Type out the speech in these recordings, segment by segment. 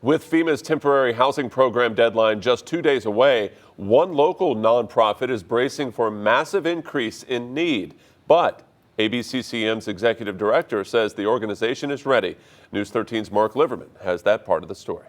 With FEMA's temporary housing program deadline just 2 days away, one local nonprofit is bracing for a massive increase in need. But ABCCM's executive director says the organization is ready. News 13's Mark Liverman has that part of the story.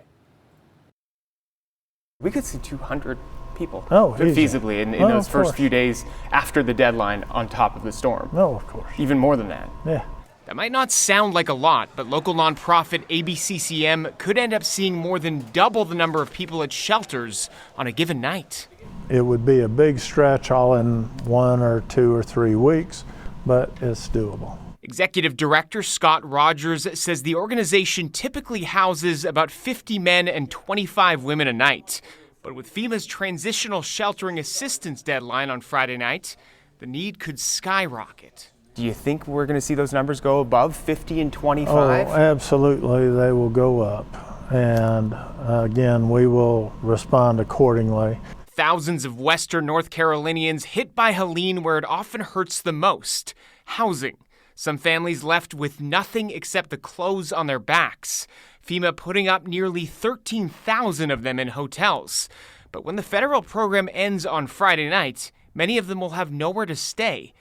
We could see 200 people feasibly in those first few days after the deadline on top of the storm. No, of course. Even more than that. Yeah. That might not sound like a lot, but local nonprofit ABCCM could end up seeing more than double the number of people at shelters on a given night. It would be a big stretch all in 1 or 2 or 3 weeks, but it's doable. Executive Director Scott Rogers says the organization typically houses about 50 men and 25 women a night. But with FEMA's transitional sheltering assistance deadline on Friday night, the need could skyrocket. Do you think we're going to see those numbers go above 50 and 25? Oh, absolutely. They will go up. And again, we will respond accordingly. Thousands of Western North Carolinians hit by Helene where it often hurts the most, housing. Some families left with nothing except the clothes on their backs. FEMA putting up nearly 13,000 of them in hotels. But when the federal program ends on Friday night, many of them will have nowhere to stay.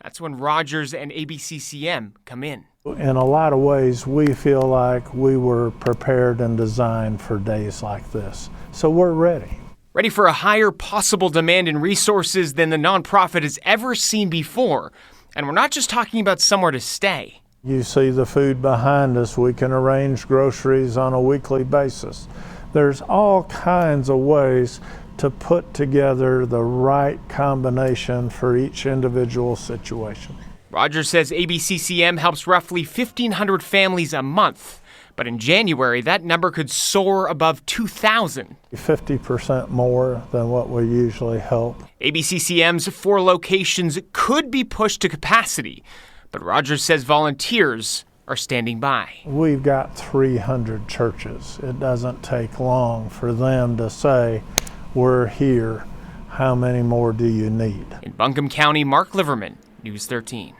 That's when Rogers and ABCCM come in. In a lot of ways, we feel like we were prepared and designed for days like this. So we're ready. Ready for a higher possible demand in resources than the nonprofit has ever seen before. And we're not just talking about somewhere to stay. You see the food behind us. We can arrange groceries on a weekly basis. There's all kinds of ways to put together the right combination for each individual situation. Rogers says ABCCM helps roughly 1,500 families a month. But in January, that number could soar above 2,000. 50% more than what we usually help. ABCCM's 4 locations could be pushed to capacity, but Rogers says volunteers are standing by. We've got 300 churches. It doesn't take long for them to say, we're here. How many more do you need? In Buncombe County, Mark Liverman, News 13.